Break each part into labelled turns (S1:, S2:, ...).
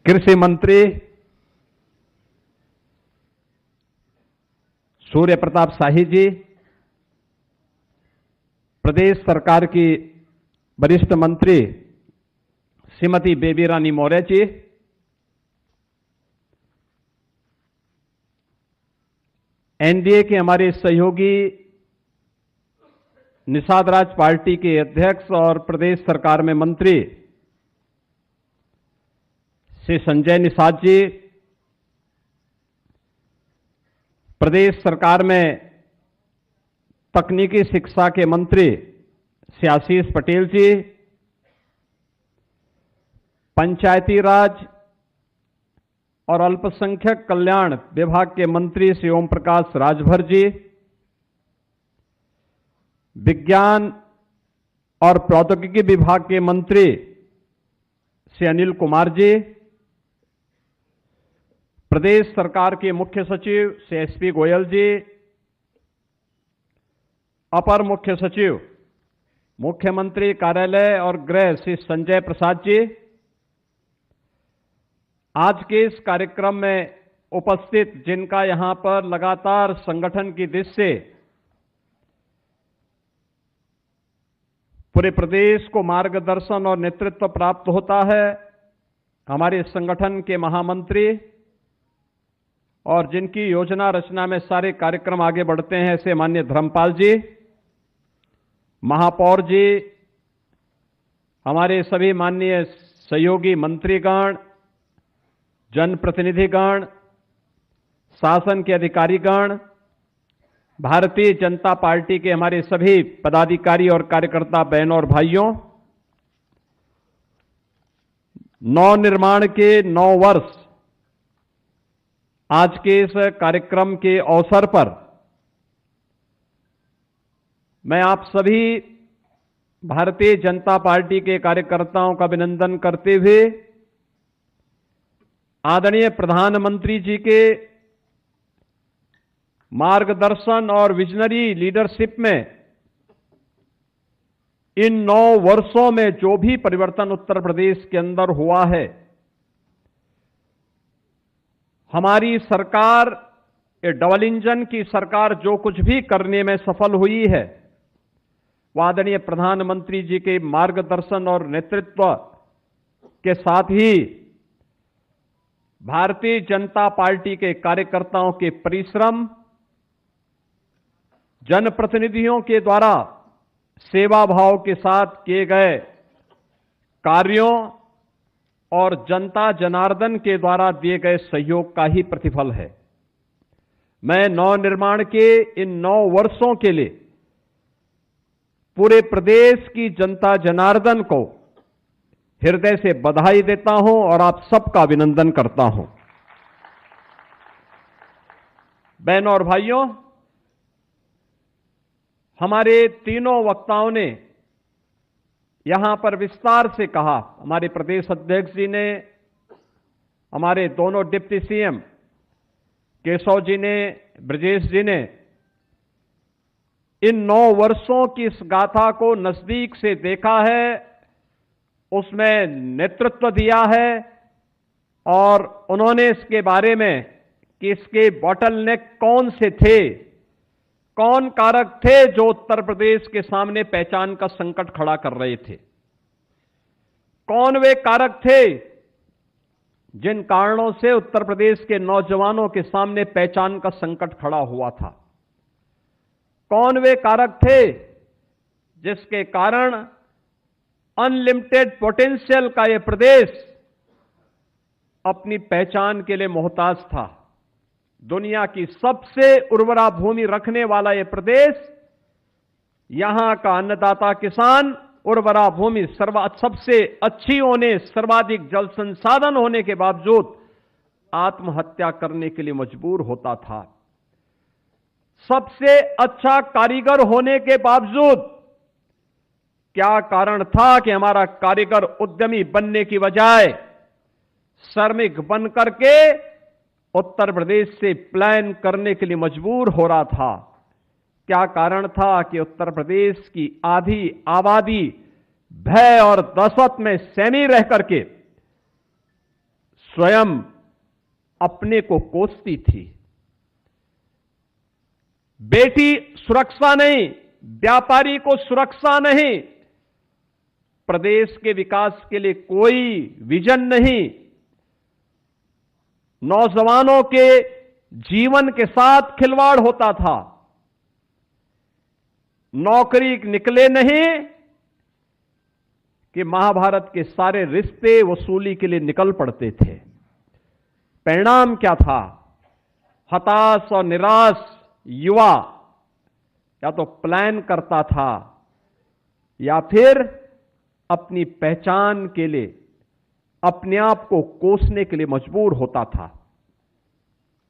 S1: कृषि मंत्री सूर्य प्रताप शाही जी, प्रदेश सरकार की वरिष्ठ मंत्री श्रीमती बेबी रानी मौर्य जी, एनडीए के हमारे सहयोगी निषाद राज पार्टी के अध्यक्ष और प्रदेश सरकार में मंत्री श्री संजय निषाद जी, प्रदेश सरकार में तकनीकी शिक्षा के मंत्री श्री आशीष पटेल जी, पंचायती राज और अल्पसंख्यक कल्याण विभाग के मंत्री श्री ओम प्रकाश राजभर जी, विज्ञान और प्रौद्योगिकी विभाग के मंत्री श्री अनिल कुमार जी, प्रदेश सरकार के मुख्य सचिव श्री एसपी गोयल जी, अपर मुख्य सचिव मुख्यमंत्री कार्यालय और गृह श्री संजय प्रसाद जी, आज के इस कार्यक्रम में उपस्थित जिनका यहां पर लगातार संगठन की दृष्टि से पूरे प्रदेश को मार्गदर्शन और नेतृत्व प्राप्त होता है, हमारे संगठन के महामंत्री और जिनकी योजना रचना में सारे कार्यक्रम आगे बढ़ते हैं, ऐसे माननीय धर्मपाल जी, महापौर जी, हमारे सभी माननीय सहयोगी मंत्रीगण, जनप्रतिनिधिगण, शासन के अधिकारीगण, भारतीय जनता पार्टी के हमारे सभी पदाधिकारी और कार्यकर्ता बहनों और भाइयों, नवनिर्माण के 9 वर्ष आज के इस कार्यक्रम के अवसर पर मैं आप सभी भारतीय जनता पार्टी के कार्यकर्ताओं का अभिनंदन करते हुए आदरणीय प्रधानमंत्री जी के मार्गदर्शन और विजनरी लीडरशिप में इन 9 वर्षों में जो भी परिवर्तन उत्तर प्रदेश के अंदर हुआ है, हमारी सरकार, ये डबल इंजन की सरकार जो कुछ भी करने में सफल हुई है, वह आदरणीय प्रधानमंत्री जी के मार्गदर्शन और नेतृत्व के साथ ही भारतीय जनता पार्टी के कार्यकर्ताओं के परिश्रम, जनप्रतिनिधियों के द्वारा सेवा भाव के साथ किए गए कार्यों और जनता जनार्दन के द्वारा दिए गए सहयोग का ही प्रतिफल है। मैं नवनिर्माण के इन 9 वर्षों के लिए पूरे प्रदेश की जनता जनार्दन को हृदय से बधाई देता हूं और आप सबका अभिनंदन करता हूं। बहनों और भाइयों, हमारे तीनों वक्ताओं ने यहां पर विस्तार से कहा, हमारे प्रदेश अध्यक्ष जी ने, हमारे दोनों डिप्टी सीएम केशव जी ने, ब्रजेश जी ने इन 9 वर्षों की इस गाथा को नजदीक से देखा है, उसमें नेतृत्व दिया है और उन्होंने इसके बारे में कि इसके बॉटलनेक कौन से थे, कौन कारक थे जो उत्तर प्रदेश के सामने पहचान का संकट खड़ा कर रहे थे, कौन वे कारक थे जिन कारणों से उत्तर प्रदेश के नौजवानों के सामने पहचान का संकट खड़ा हुआ था, कौन वे कारक थे जिसके कारण अनलिमिटेड पोटेंशियल का यह प्रदेश अपनी पहचान के लिए मोहताज था। दुनिया की सबसे उर्वरा भूमि रखने वाला यह प्रदेश, यहां का अन्नदाता किसान उर्वरा भूमि सबसे अच्छी होने, सर्वाधिक जल संसाधन होने के बावजूद आत्महत्या करने के लिए मजबूर होता था। सबसे अच्छा कारीगर होने के बावजूद क्या कारण था कि हमारा कारीगर उद्यमी बनने की बजाय श्रमिक बन करके उत्तर प्रदेश से पलायन करने के लिए मजबूर हो रहा था? क्या कारण था कि उत्तर प्रदेश की आधी आबादी भय और दहशत में सहमी रह करके स्वयं अपने को कोसती थी। बेटी सुरक्षा नहीं, व्यापारी को सुरक्षा नहीं, प्रदेश के विकास के लिए कोई विजन नहीं, नौजवानों के जीवन के साथ खिलवाड़ होता था। नौकरी निकले नहीं कि महाभारत के सारे रिश्ते वसूली के लिए निकल पड़ते थे। परिणाम क्या था? हताश और निराश युवा या तो प्लान करता था या फिर अपनी पहचान के लिए अपने आप को कोसने के लिए मजबूर होता था।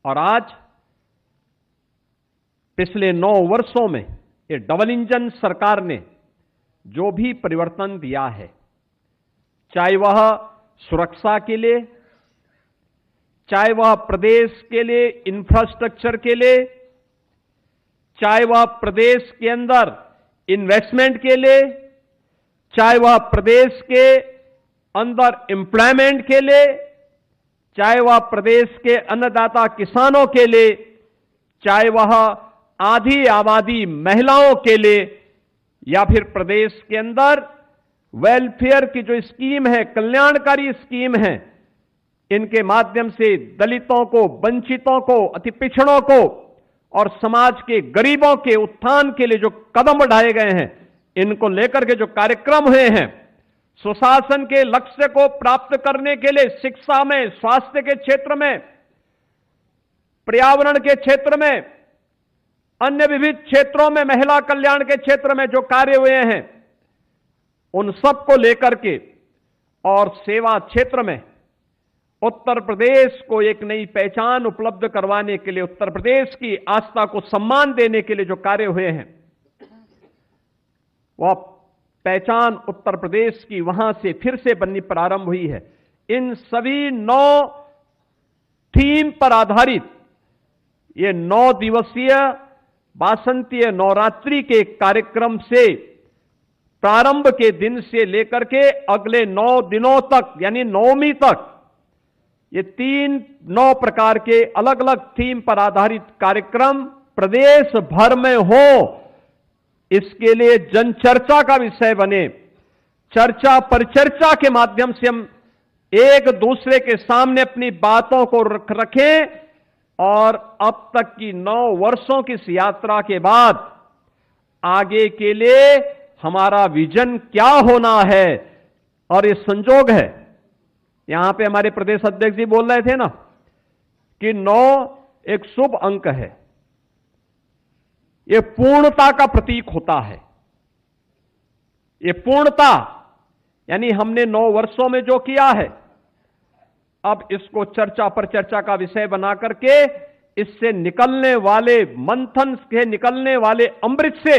S1: और आज पिछले 9 वर्षों में ये डबल इंजन सरकार ने जो भी परिवर्तन दिया है, चाहे वह सुरक्षा के लिए, चाहे वह प्रदेश के लिए इंफ्रास्ट्रक्चर के लिए, चाहे वह प्रदेश के अंदर इन्वेस्टमेंट के लिए, चाहे वह प्रदेश के अंदर एम्प्लॉयमेंट के लिए, चाहे वह प्रदेश के अन्नदाता किसानों के लिए, चाहे वह आधी आबादी महिलाओं के लिए, या फिर प्रदेश के अंदर वेलफेयर की जो स्कीम है, कल्याणकारी स्कीम है, इनके माध्यम से दलितों को, वंचितों को, अति पिछड़ों को और समाज के गरीबों के उत्थान के लिए जो कदम उठाए गए हैं, इनको लेकर के जो कार्यक्रम हुए हैं, सुशासन के लक्ष्य को प्राप्त करने के लिए शिक्षा में, स्वास्थ्य के क्षेत्र में, पर्यावरण के क्षेत्र में, अन्य विविध क्षेत्रों में, महिला कल्याण के क्षेत्र में जो कार्य हुए हैं, उन सब को लेकर के और सेवा क्षेत्र में उत्तर प्रदेश को एक नई पहचान उपलब्ध करवाने के लिए, उत्तर प्रदेश की आस्था को सम्मान देने के लिए जो कार्य हुए हैं, वह पहचान उत्तर प्रदेश की वहां से फिर से बननी प्रारंभ हुई है। इन सभी 9 थीम पर आधारित ये 9 दिवसीय वासंतीय नवरात्रि के कार्यक्रम से प्रारंभ के दिन से लेकर के अगले 9 दिनों तक, यानी नवमी तक, ये 9 प्रकार के अलग अलग थीम पर आधारित कार्यक्रम प्रदेश भर में हो, इसके लिए जन चर्चा का विषय बने। चर्चा परिचर्चा के माध्यम से हम एक दूसरे के सामने अपनी बातों को रखें और अब तक की 9 वर्षों की इस यात्रा के बाद आगे के लिए हमारा विजन क्या होना है। और ये संजोग है, यहां पे हमारे प्रदेश अध्यक्ष जी बोल रहे थे ना कि 9 एक शुभ अंक है, ये पूर्णता का प्रतीक होता है। ये पूर्णता यानी हमने 9 वर्षों में जो किया है, अब इसको चर्चा पर चर्चा का विषय बना करके इससे निकलने वाले मंथन से निकलने वाले अमृत से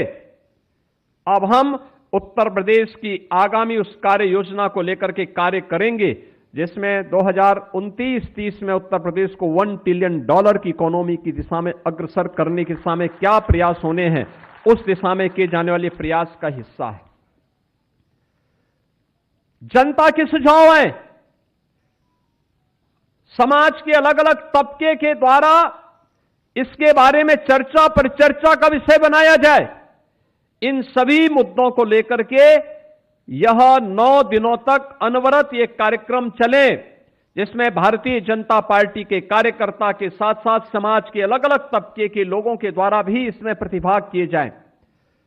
S1: अब हम उत्तर प्रदेश की आगामी उस कार्य योजना को लेकर के कार्य करेंगे, जिसमें 2029-30 में उत्तर प्रदेश को $1 ट्रिलियन की इकोनॉमी की दिशा में अग्रसर करने की दिशा में क्या प्रयास होने हैं, उस दिशा में किए जाने वाले प्रयास का हिस्सा है। जनता के सुझाव हैं, समाज के अलग अलग तबके के द्वारा इसके बारे में चर्चा पर चर्चा का विषय बनाया जाए। इन सभी मुद्दों को लेकर के यह 9 दिनों तक अनवरत ये कार्यक्रम चले, जिसमें भारतीय जनता पार्टी के कार्यकर्ता के साथ साथ समाज के अलग अलग तबके के लोगों के द्वारा भी इसमें प्रतिभाग किए जाएं।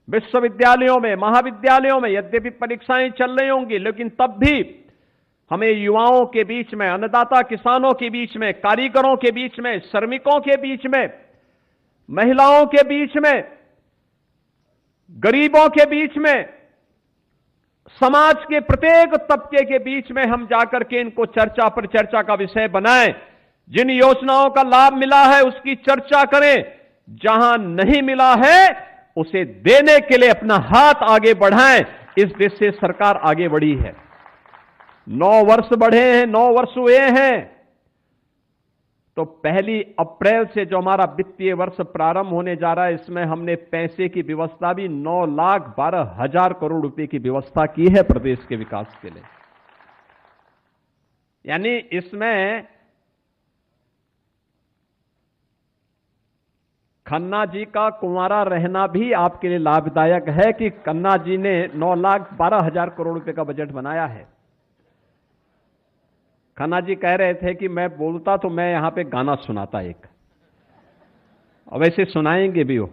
S1: विश्वविद्यालयों में, महाविद्यालयों में यद्यपि परीक्षाएं चल रही होंगी, लेकिन तब भी हमें युवाओं के बीच में, अन्नदाता किसानों के बीच में, कारीगरों के बीच में, श्रमिकों के बीच में, महिलाओं के बीच में, गरीबों के बीच में, समाज के प्रत्येक तबके के बीच में हम जाकर के इनको चर्चा पर चर्चा का विषय बनाएं। जिन योजनाओं का लाभ मिला है उसकी चर्चा करें, जहां नहीं मिला है उसे देने के लिए अपना हाथ आगे बढ़ाएं। इस देश से सरकार आगे बढ़ी है। 9 वर्ष बढ़े हैं, 9 वर्ष हुए हैं, तो 1 अप्रैल से जो हमारा वित्तीय वर्ष प्रारंभ होने जा रहा है, इसमें हमने पैसे की व्यवस्था भी 9,12,000 करोड़ रुपए की व्यवस्था की है प्रदेश के विकास के लिए। यानी इसमें खन्ना जी का कुंवारा रहना भी आपके लिए लाभदायक है कि खन्ना जी ने 9,12,000 करोड़ रुपए का बजट बनाया है। खन्ना जी कह रहे थे कि मैं बोलता तो मैं यहां पे गाना सुनाता एक, और वैसे सुनाएंगे भी वो।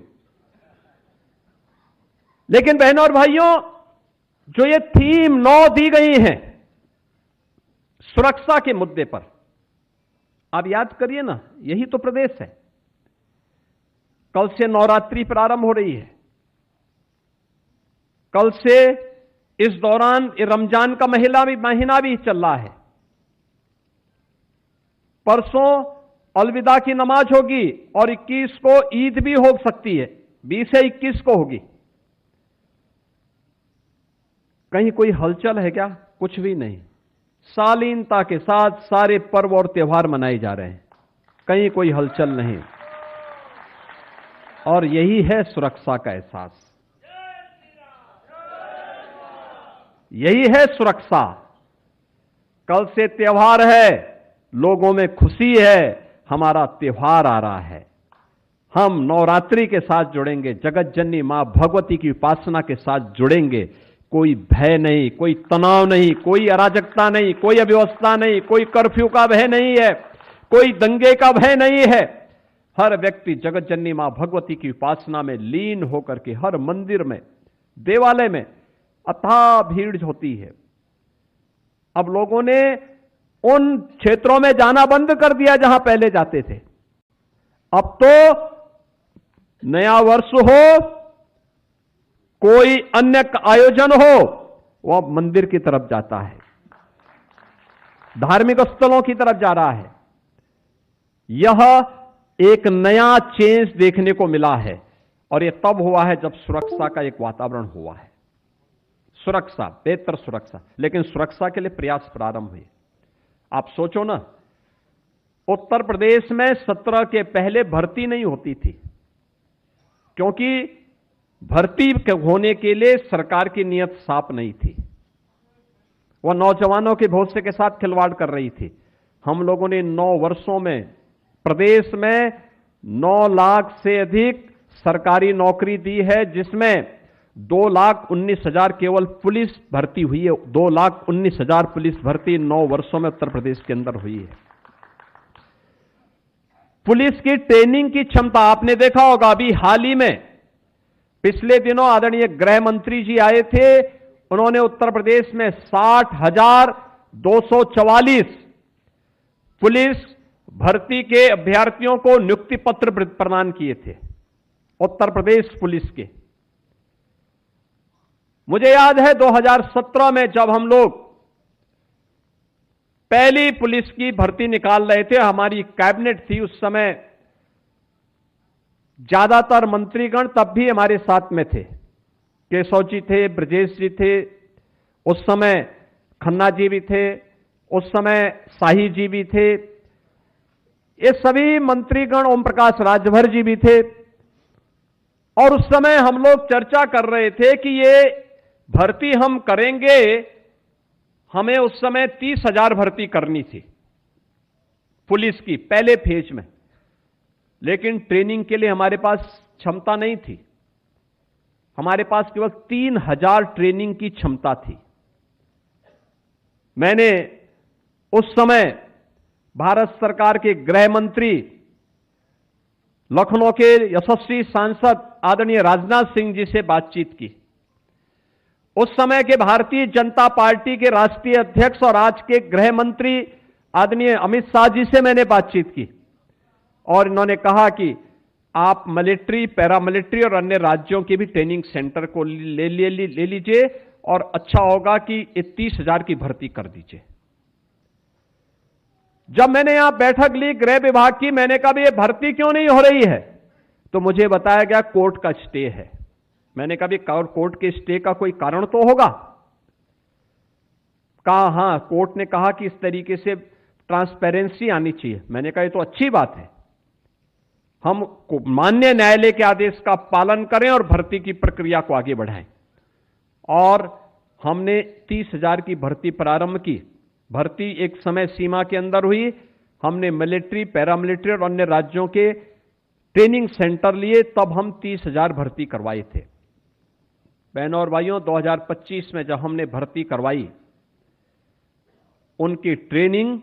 S1: लेकिन बहनों और भाइयों, जो ये थीम 9 दी गई है सुरक्षा के मुद्दे पर, आप याद करिए ना, यही तो प्रदेश है। कल से नवरात्रि प्रारंभ हो रही है। कल से इस दौरान रमजान का महीना भी चल रहा है। परसों अलविदा की नमाज होगी और 21 को ईद भी हो सकती है, 20 से 21 को होगी। कहीं कोई हलचल है क्या? कुछ भी नहीं। शालीनता के साथ सारे पर्व और त्योहार मनाए जा रहे हैं, कहीं कोई हलचल नहीं। और यही है सुरक्षा का एहसास, यही है सुरक्षा। कल से त्योहार है, लोगों में खुशी है, हमारा त्योहार आ रहा है। हम नवरात्रि के साथ जुड़ेंगे, जगत जननी मां भगवती की उपासना के साथ जुड़ेंगे। कोई भय नहीं, कोई तनाव नहीं, कोई अराजकता नहीं, कोई अव्यवस्था नहीं, कोई कर्फ्यू का भय नहीं है, कोई दंगे का भय नहीं है। हर व्यक्ति जगत जननी मां भगवती की उपासना में लीन होकर के हर मंदिर में, देवालय में अथाह भीड़ होती है। अब लोगों ने उन क्षेत्रों में जाना बंद कर दिया जहां पहले जाते थे। अब तो नया वर्ष हो, कोई अन्य आयोजन हो, वह मंदिर की तरफ जाता है, धार्मिक स्थलों की तरफ जा रहा है। यह एक नया चेंज देखने को मिला है, और यह तब हुआ है जब सुरक्षा का एक वातावरण हुआ है। सुरक्षा, बेहतर सुरक्षा, लेकिन सुरक्षा के लिए प्रयास प्रारंभ हुए। आप सोचो ना, उत्तर प्रदेश में 17 के पहले भर्ती नहीं होती थी, क्योंकि भर्ती होने के लिए सरकार की नीयत साफ नहीं थी। वह नौजवानों के भविष्य के साथ खिलवाड़ कर रही थी। हम लोगों ने 9 वर्षों में प्रदेश में 9 लाख से अधिक सरकारी नौकरी दी है, जिसमें 2,19,000 केवल पुलिस भर्ती हुई है। 2,19,000 पुलिस भर्ती 9 वर्षों में उत्तर प्रदेश के अंदर हुई है। पुलिस की ट्रेनिंग की क्षमता आपने देखा होगा। अभी हाल ही में पिछले दिनों आदरणीय गृह मंत्री जी आए थे, उन्होंने उत्तर प्रदेश में 60,244 पुलिस भर्ती के अभ्यर्थियों को नियुक्ति पत्र प्रदान किए थे, उत्तर प्रदेश पुलिस के। मुझे याद है 2017 में जब हम लोग पहली पुलिस की भर्ती निकाल रहे थे, हमारी कैबिनेट थी उस समय, ज्यादातर मंत्रीगण तब भी हमारे साथ में थे। केशव जी थे, ब्रजेश जी थे, उस समय खन्ना जी भी थे, उस समय शाही जी भी थे, ये सभी मंत्रीगण, ओम प्रकाश राजभर जी भी थे। और उस समय हम लोग चर्चा कर रहे थे कि ये भर्ती हम करेंगे, हमें उस समय 30,000 भर्ती करनी थी पुलिस की पहले फेज में, लेकिन ट्रेनिंग के लिए हमारे पास क्षमता नहीं थी। हमारे पास केवल 3,000 ट्रेनिंग की क्षमता थी। मैंने उस समय भारत सरकार के गृह मंत्री, लखनऊ के यशस्वी सांसद आदरणीय राजनाथ सिंह जी से बातचीत की। उस समय के भारतीय जनता पार्टी के राष्ट्रीय अध्यक्ष और आज के गृह मंत्री आदरणीय अमित शाह जी से मैंने बातचीत की, और इन्होंने कहा कि आप मिलिट्री, पैरामिलिट्री और अन्य राज्यों के भी ट्रेनिंग सेंटर को ले लीजिए, और अच्छा होगा कि 30,000 की भर्ती कर दीजिए। जब मैंने यहां बैठक ली गृह विभाग की, मैंने कहा भी ये भर्ती क्यों नहीं हो रही है, तो मुझे बताया गया कोर्ट का स्टे है। मैंने कहा भी कोर्ट के स्टे का कोई कारण तो होगा। कहा हां, कोर्ट ने कहा कि इस तरीके से ट्रांसपेरेंसी आनी चाहिए। मैंने कहा ये तो अच्छी बात है, हम माननीय न्यायालय के आदेश का पालन करें और भर्ती की प्रक्रिया को आगे बढ़ाएं। और हमने 30,000 की भर्ती प्रारंभ की। भर्ती एक समय सीमा के अंदर हुई। हमने मिलिट्री, पैरामिलिट्री और अन्य राज्यों के ट्रेनिंग सेंटर लिए, तब हम 30,000 भर्ती करवाए थे। बहनों और भाइयों, 2025 में जब हमने भर्ती करवाई, उनकी ट्रेनिंग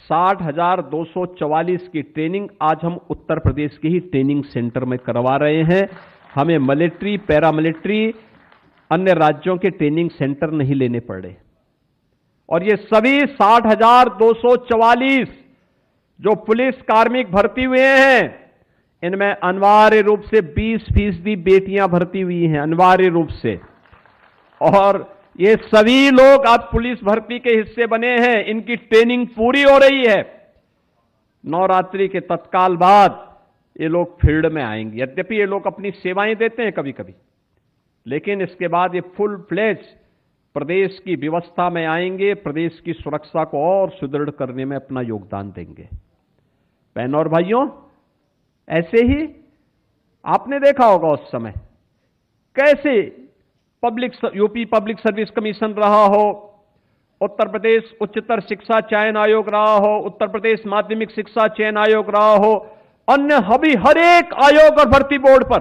S1: 60,244 की ट्रेनिंग आज हम उत्तर प्रदेश के ही ट्रेनिंग सेंटर में करवा रहे हैं। हमें मिलिट्री, पैरामिलिट्री, अन्य राज्यों के ट्रेनिंग सेंटर नहीं लेने पड़े। और ये सभी 60,244 जो पुलिस कार्मिक भर्ती हुए हैं, इनमें अनिवार्य रूप से 20% बेटियां भर्ती हुई हैं, अनिवार्य रूप से। और ये सभी लोग अब पुलिस भर्ती के हिस्से बने हैं। इनकी ट्रेनिंग पूरी हो रही है। नवरात्रि के तत्काल बाद ये लोग फील्ड में आएंगे। यद्यपि ये लोग अपनी सेवाएं देते हैं कभी कभी, लेकिन इसके बाद ये फुल फ्लेज प्रदेश की व्यवस्था में आएंगे, प्रदेश की सुरक्षा को और सुदृढ़ करने में अपना योगदान देंगे। बहनों और भाइयों, ऐसे ही आपने देखा होगा उस समय कैसे यूपी पब्लिक सर्विस कमीशन रहा हो, उत्तर प्रदेश उच्चतर शिक्षा चयन आयोग रहा हो, उत्तर प्रदेश माध्यमिक शिक्षा चयन आयोग रहा हो, अन्य हर एक आयोग और भर्ती बोर्ड पर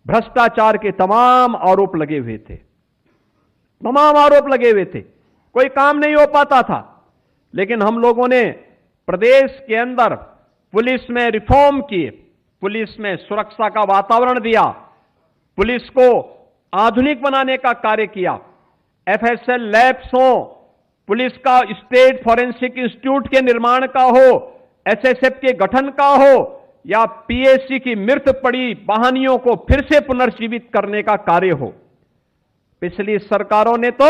S1: भ्रष्टाचार के तमाम आरोप लगे हुए थे। तमाम आरोप लगे हुए थे, कोई काम नहीं हो पाता था। लेकिन हम लोगों ने प्रदेश के अंदर पुलिस में रिफॉर्म किए, पुलिस में सुरक्षा का वातावरण दिया, पुलिस को आधुनिक बनाने का कार्य किया। एफएसएल लैब्स हो, पुलिस का स्टेट फॉरेंसिक इंस्टीट्यूट के निर्माण का हो, एसएसएफ के गठन का हो, या पीएससी की मृत पड़ी बहानियों को फिर से पुनर्जीवित करने का कार्य हो। पिछली सरकारों ने तो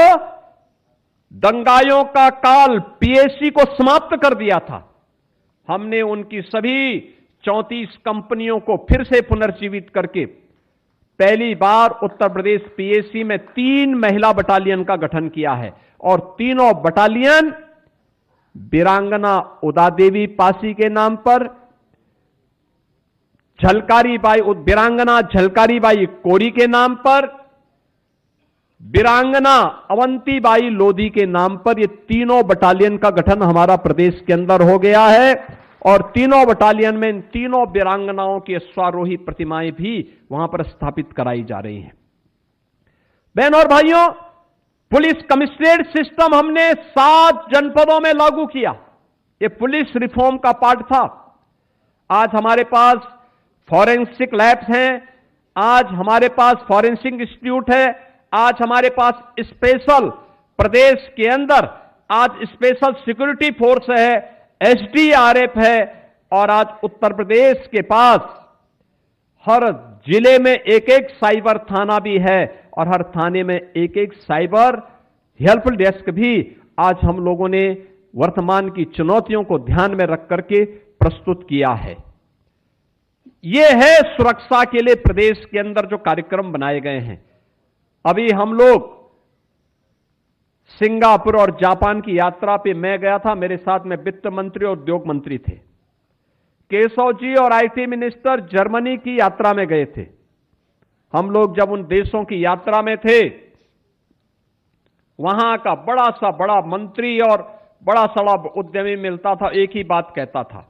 S1: दंगाइयों का काल पीएससी को समाप्त कर दिया था। हमने उनकी सभी 34 कंपनियों को फिर से पुनर्जीवित करके पहली बार उत्तर प्रदेश पीएससी में 3 महिला बटालियन का गठन किया है। और तीनों बटालियन वीरांगना उदा देवी पासी के नाम पर, वीरांगना झलकारी बाई कोरी के नाम पर, वीरांगना अवंतीबाई लोधी के नाम पर, ये तीनों बटालियन का गठन हमारा प्रदेश के अंदर हो गया है। और तीनों बटालियन में इन तीनों वीरांगनाओं की अश्वारोही प्रतिमाएं भी वहां पर स्थापित कराई जा रही हैं। बहन और भाइयों, पुलिस कमिश्नरेट सिस्टम हमने 7 जनपदों में लागू किया। ये पुलिस रिफॉर्म का पार्ट था। आज हमारे पास फॉरेंसिक लैब्स हैं, आज हमारे पास फॉरेंसिक इंस्टीट्यूट है, आज हमारे पास स्पेशल प्रदेश के अंदर आज स्पेशल सिक्योरिटी फोर्स है, एसडीआरएफ है, और आज उत्तर प्रदेश के पास हर जिले में एक एक साइबर थाना भी है, और हर थाने में एक एक साइबर हेल्प डेस्क भी आज हम लोगों ने वर्तमान की चुनौतियों को ध्यान में रख करके प्रस्तुत किया है। यह है सुरक्षा के लिए प्रदेश के अंदर जो कार्यक्रम बनाए गए हैं। अभी हम लोग सिंगापुर और जापान की यात्रा पे मैं गया था, मेरे साथ में वित्त मंत्री और उद्योग मंत्री थे। केशव जी और आईटी मिनिस्टर जर्मनी की यात्रा में गए थे। हम लोग जब उन देशों की यात्रा में थे, वहां का बड़ा मंत्री और बड़ा सड़ा उद्यमी मिलता था, एक ही बात कहता था,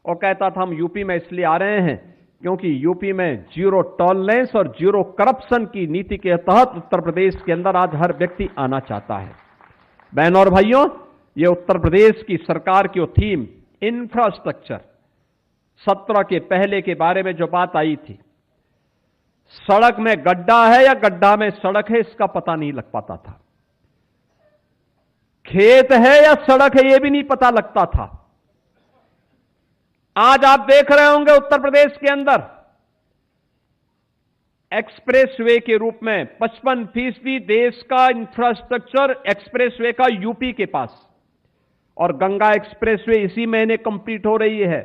S1: और कहता था हम यूपी में इसलिए आ रहे हैं क्योंकि यूपी में जीरो टॉलरेंस और जीरो करप्शन की नीति के तहत उत्तर प्रदेश के अंदर आज हर व्यक्ति आना चाहता है। बहनों और भाइयों, ये उत्तर प्रदेश की सरकार की थीम इंफ्रास्ट्रक्चर 17 के पहले के बारे में जो बात आई थी, सड़क में गड्ढा है या गड्ढा में सड़क है, इसका पता नहीं लग पाता था। खेत है या सड़क है, यह भी नहीं पता लगता था। आज आप देख रहे होंगे उत्तर प्रदेश के अंदर एक्सप्रेसवे के रूप में 55% देश का इंफ्रास्ट्रक्चर एक्सप्रेसवे का यूपी के पास, और गंगा एक्सप्रेसवे इसी महीने कंप्लीट हो रही है।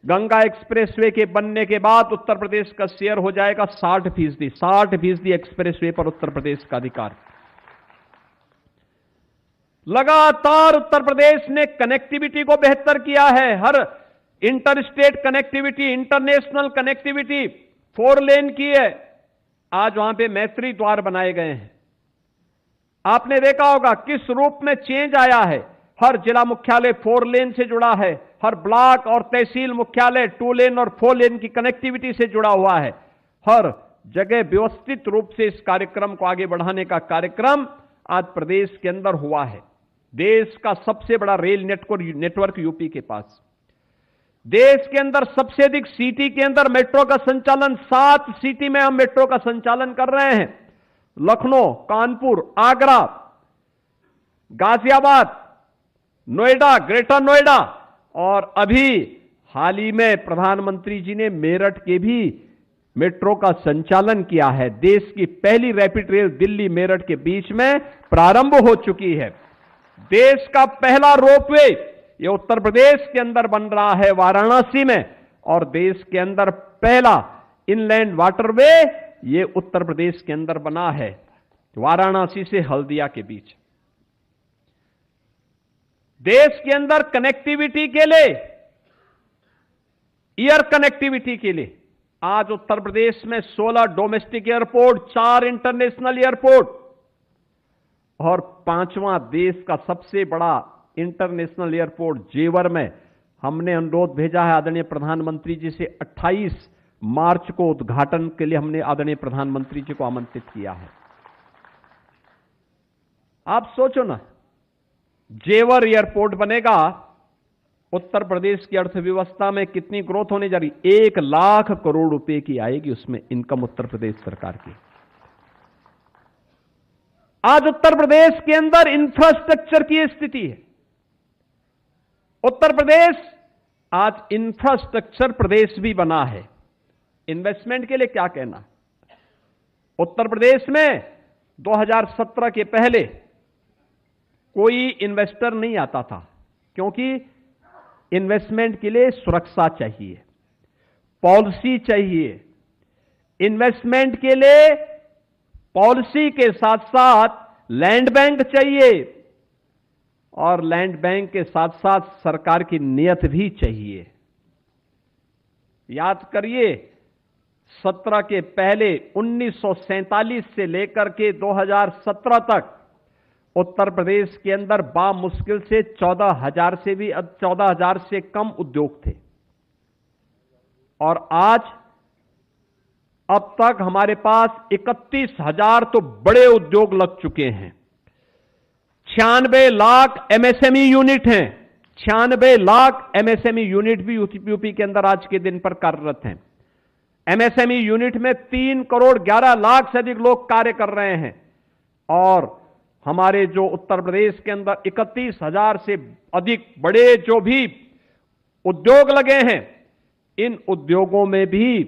S1: गंगा एक्सप्रेसवे के बनने के बाद उत्तर प्रदेश का शेयर हो जाएगा 60% एक्सप्रेसवे पर उत्तर प्रदेश का अधिकार। लगातार उत्तर प्रदेश ने कनेक्टिविटी को बेहतर किया है। हर interstate connectivity, international connectivity 4 lane की है। आज वहां पे मैत्री द्वार बनाए गए हैं। आपने देखा होगा किस रूप में चेंज आया है। हर जिला मुख्यालय 4 लेन से जुड़ा है, हर ब्लॉक और तहसील मुख्यालय 2 लेन और 4 लेन की कनेक्टिविटी से जुड़ा हुआ है। हर जगह व्यवस्थित रूप से इस कार्यक्रम को आगे बढ़ाने का कार्यक्रम आज प्रदेश के अंदर हुआ है। देश का सबसे बड़ा रेल नेटवर्क यूपी के पास, देश के अंदर सबसे अधिक सिटी के अंदर मेट्रो का संचालन, 7 सिटी में हम मेट्रो का संचालन कर रहे हैं। लखनऊ, कानपुर, आगरा, गाजियाबाद, नोएडा, ग्रेटर नोएडा, और अभी हाल ही में प्रधानमंत्री जी ने मेरठ के भी मेट्रो का संचालन किया है। देश की पहली रैपिड रेल दिल्ली मेरठ के बीच में प्रारंभ हो चुकी है। देश का पहला रोपवे ये उत्तर प्रदेश के अंदर बन रहा है, वाराणसी में, और देश के अंदर पहला इनलैंड वाटरवे ये उत्तर प्रदेश के अंदर बना है, वाराणसी से हल्दिया के बीच। देश के अंदर कनेक्टिविटी के लिए, एयर कनेक्टिविटी के लिए आज उत्तर प्रदेश में 16 डोमेस्टिक एयरपोर्ट, 4 इंटरनेशनल एयरपोर्ट और 5वां देश का सबसे बड़ा इंटरनेशनल एयरपोर्ट जेवर में हमने अनुरोध भेजा है आदरणीय प्रधानमंत्री जी से। 28 मार्च को उद्घाटन के लिए हमने आदरणीय प्रधानमंत्री जी को आमंत्रित किया है। आप सोचो ना, जेवर एयरपोर्ट बनेगा, उत्तर प्रदेश की अर्थव्यवस्था में कितनी ग्रोथ होने जा रही, 1 लाख करोड़ रुपए की आएगी उसमें इनकम उत्तर प्रदेश सरकार की। आज उत्तर प्रदेश के अंदर इंफ्रास्ट्रक्चर की स्थिति है। उत्तर प्रदेश आज इंफ्रास्ट्रक्चर प्रदेश भी बना है। इन्वेस्टमेंट के लिए क्या कहना, उत्तर प्रदेश में 2017 के पहले कोई इन्वेस्टर नहीं आता था, क्योंकि इन्वेस्टमेंट के लिए सुरक्षा चाहिए, पॉलिसी चाहिए। इन्वेस्टमेंट के लिए पॉलिसी के साथ साथ लैंड बैंक चाहिए, और लैंड बैंक के साथ साथ सरकार की नीयत भी चाहिए। याद करिए, 17 के पहले 1947 से लेकर के 2017 तक उत्तर प्रदेश के अंदर बामुश्किल से 14,000 से कम उद्योग थे, और आज अब तक हमारे पास 31,000 तो बड़े उद्योग लग चुके हैं। 96 लाख एमएसएमई यूनिट हैं, 96 लाख एमएसएमई यूनिट भी यूपी के अंदर आज के दिन पर कार्यरत हैं। एमएसएमई यूनिट में 3 करोड़ 11 लाख से अधिक लोग कार्य कर रहे हैं, और हमारे जो उत्तर प्रदेश के अंदर 31,000 से अधिक बड़े जो भी उद्योग लगे हैं, इन उद्योगों में भी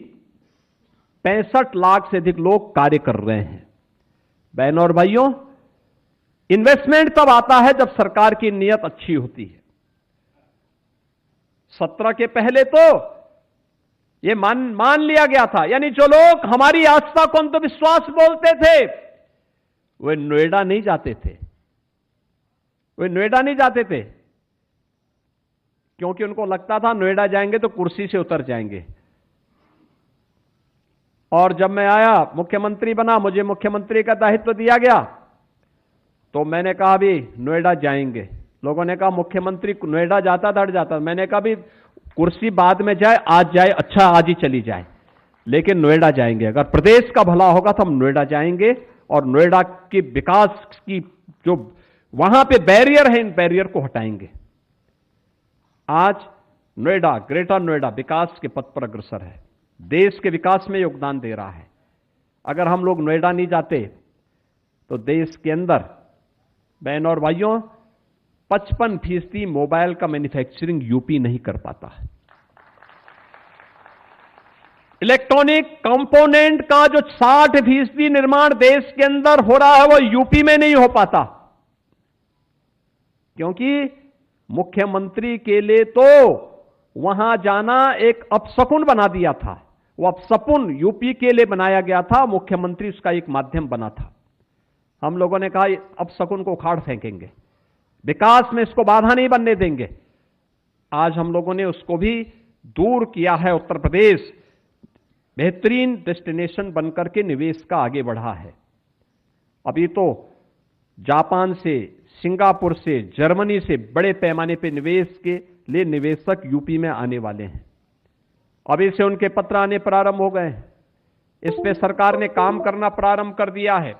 S1: 65 लाख से अधिक लोग कार्य कर रहे हैं। बहनों और भाइयों, इन्वेस्टमेंट तब आता है जब सरकार की नीयत अच्छी होती है। 17 के पहले तो यह मान लिया गया था, यानी जो लोग हमारी आस्था को अंधविश्वास बोलते थे वे नोएडा नहीं जाते थे, क्योंकि उनको लगता था नोएडा जाएंगे तो कुर्सी से उतर जाएंगे। और जब मैं आया, मुख्यमंत्री बना, मुझे मुख्यमंत्री का दायित्व दिया गया, तो मैंने कहा भी नोएडा जाएंगे। लोगों ने कहा मुख्यमंत्री नोएडा जाता था, हट जाता। मैंने कहा भी कुर्सी बाद में जाए, आज जाए, अच्छा आज ही चली जाए, लेकिन नोएडा जाएंगे। अगर प्रदेश का भला होगा तो हम नोएडा जाएंगे, और नोएडा के विकास की जो वहां पे बैरियर है, इन बैरियर को हटाएंगे। आज नोएडा, ग्रेटर नोएडा विकास के पथ पर अग्रसर है, देश के विकास में योगदान दे रहा है। अगर हम लोग नोएडा नहीं जाते तो देश के अंदर, बहनों और भाइयों, 55% मोबाइल का मैन्युफैक्चरिंग यूपी नहीं कर पाता है। इलेक्ट्रॉनिक कंपोनेंट का जो 60% निर्माण देश के अंदर हो रहा है वो यूपी में नहीं हो पाता, क्योंकि मुख्यमंत्री के लिए तो वहां जाना एक अपशकुन बना दिया था। वो अपशकुन यूपी के लिए बनाया गया था, मुख्यमंत्री उसका एक माध्यम बना था। हम लोगों ने कहा अपशकुन को उखाड़ फेंकेंगे, विकास में इसको बाधा नहीं बनने देंगे। आज हम लोगों ने उसको भी दूर किया है। उत्तर प्रदेश बेहतरीन डेस्टिनेशन बनकर के निवेश का आगे बढ़ा है। अभी तो जापान से, सिंगापुर से, जर्मनी से बड़े पैमाने पर निवेश के लिए निवेशक यूपी में आने वाले हैं। अभी से उनके पत्र आने प्रारंभ हो गए हैं। इस पे सरकार ने काम करना प्रारंभ कर दिया है।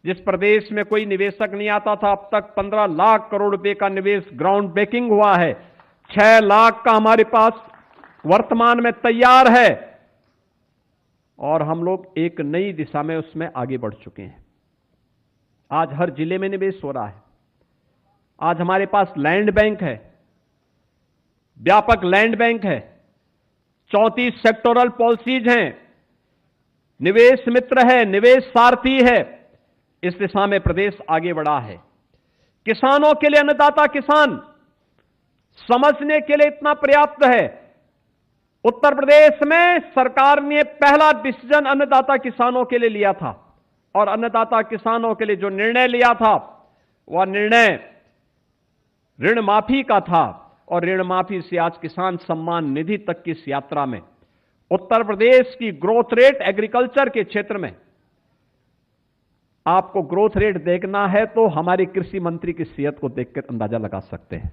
S1: जिस प्रदेश में कोई निवेशक नहीं आता था, अब तक 15 लाख करोड़ रुपए का निवेश ग्राउंड ब्रेकिंग हुआ है। 6 लाख का हमारे पास वर्तमान में तैयार है और हम लोग एक नई दिशा में उसमें आगे बढ़ चुके हैं। आज हर जिले में निवेश हो रहा है। आज हमारे पास लैंड बैंक है, व्यापक लैंड बैंक है, 34 सेक्टोरल पॉलिसीज हैं, निवेश मित्र है, निवेश सारथी है। इस दिशा में प्रदेश आगे बढ़ा है। किसानों के लिए अन्नदाता किसान समझने के लिए इतना पर्याप्त है। उत्तर प्रदेश में सरकार ने पहला डिसीजन अन्नदाता किसानों के लिए लिया था और अन्नदाता किसानों के लिए जो निर्णय लिया था वह निर्णय ऋण माफी का था और ऋण माफी से आज किसान सम्मान निधि तक की इस यात्रा में उत्तर प्रदेश की ग्रोथ रेट एग्रीकल्चर के क्षेत्र में, आपको ग्रोथ रेट देखना है तो हमारे कृषि मंत्री की सेहत को देखकर अंदाजा लगा सकते हैं।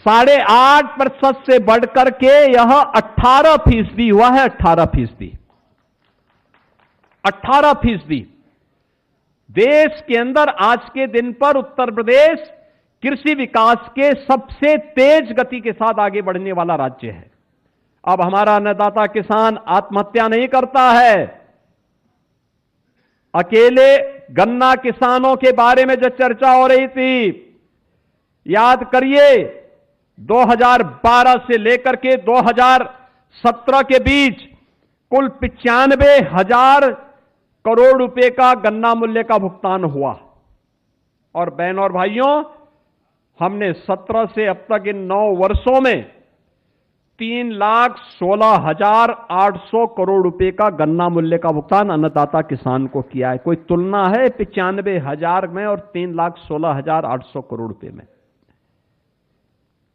S1: 8.5% से बढ़कर के यह 18% हुआ है। 18%। देश के अंदर आज के दिन पर उत्तर प्रदेश कृषि विकास के सबसे तेज गति के साथ आगे बढ़ने वाला राज्य है। अब हमारा अन्नदाता किसान आत्महत्या नहीं करता है। अकेले गन्ना किसानों के बारे में जो चर्चा हो रही थी, याद करिए 2012 से लेकर के 2017 के बीच कुल 95,000 करोड़ रुपए का गन्ना मूल्य का भुगतान हुआ। और बहनों और भाइयों, हमने 17 से अब तक इन 9 वर्षों में 3,16,800 करोड़ रुपए का गन्ना मूल्य का भुगतान अन्नदाता किसान को किया है। कोई तुलना है 95,000 में और 3,16,800 करोड़ रुपए में?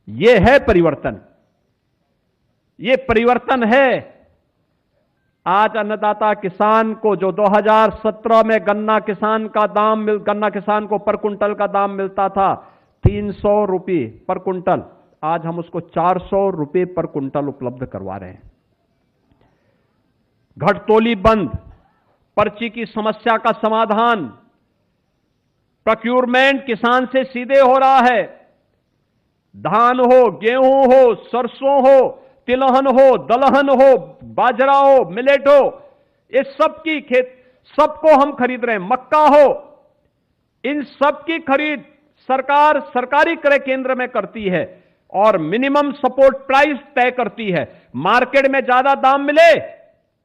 S1: यह है परिवर्तन। यह परिवर्तन है। आज अन्नदाता किसान को जो 2017 में गन्ना किसान को पर कुंटल का दाम मिलता था 300 रुपये पर कुंटल, आज हम उसको 400 रुपये पर कुंटल उपलब्ध करवा रहे हैं। घटतोली बंद, पर्ची की समस्या का समाधान, प्रोक्यूरमेंट किसान से सीधे हो रहा है। धान हो, गेहूं हो, सरसों हो, तिलहन हो, दलहन हो, बाजरा हो, मिलेट हो, ये सबकी सबको हम खरीद रहे हैं। मक्का हो, इन सबकी खरीद सरकार सरकारी क्रय केंद्र में करती है और मिनिमम सपोर्ट प्राइस तय करती है। मार्केट में ज्यादा दाम मिले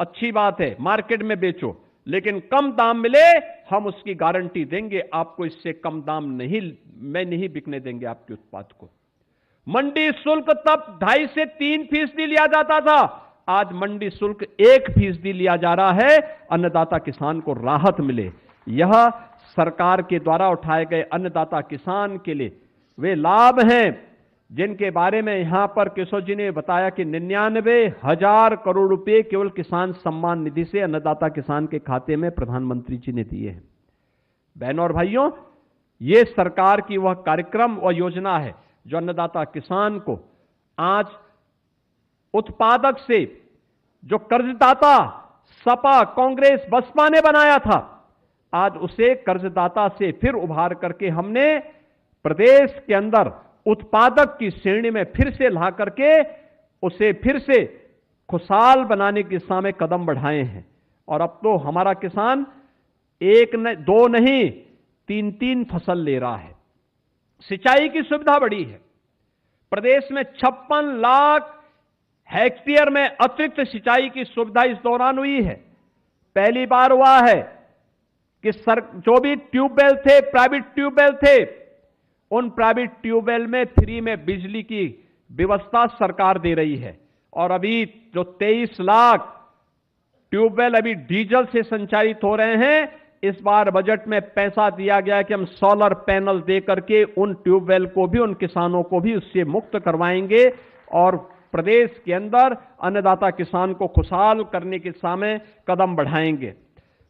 S1: अच्छी बात है, मार्केट में बेचो, लेकिन कम दाम मिले हम उसकी गारंटी देंगे, आपको इससे कम दाम नहीं बिकने देंगे आपके उत्पाद को। मंडी शुल्क तब 2.5 से 3% लिया जाता था, आज मंडी शुल्क 1% लिया जा रहा है। अन्नदाता किसान को राहत मिले। यह सरकार के द्वारा उठाए गए अन्नदाता किसान के लिए वे लाभ हैं जिनके बारे में यहां पर केशव जी ने बताया कि 99,000 करोड़ रुपए केवल किसान सम्मान निधि से अन्नदाता किसान के खाते में प्रधानमंत्री जी ने दिए हैं। बहनों और भाइयों, यह सरकार की वह कार्यक्रम और योजना है जो अन्नदाता किसान को आज उत्पादक से जो कर्जदाता सपा, कांग्रेस, बसपा ने बनाया था, आज उसे कर्जदाता से फिर उभार करके हमने प्रदेश के अंदर उत्पादक की श्रेणी में फिर से ला करके उसे फिर से खुशहाल बनाने की दिशा में कदम बढ़ाए हैं। और अब तो हमारा किसान 1-2 नहीं 3-3 फसल ले रहा है। सिंचाई की सुविधा बढ़ी है। प्रदेश में 56 लाख हेक्टेयर में अतिरिक्त सिंचाई की सुविधा इस दौरान हुई है। पहली बार हुआ है कि जो भी ट्यूबवेल थे, प्राइवेट ट्यूबवेल थे, उन प्राइवेट ट्यूबवेल में फ्री में बिजली की व्यवस्था सरकार दे रही है। और अभी जो 23 लाख ट्यूबवेल अभी डीजल से संचालित हो रहे हैं, इस बार बजट में पैसा दिया गया कि हम सोलर पैनल दे करके उन ट्यूबवेल को भी, उन किसानों को भी उससे मुक्त करवाएंगे और प्रदेश के अंदर अन्नदाता किसान को खुशहाल करने की दिशा में कदम बढ़ाएंगे।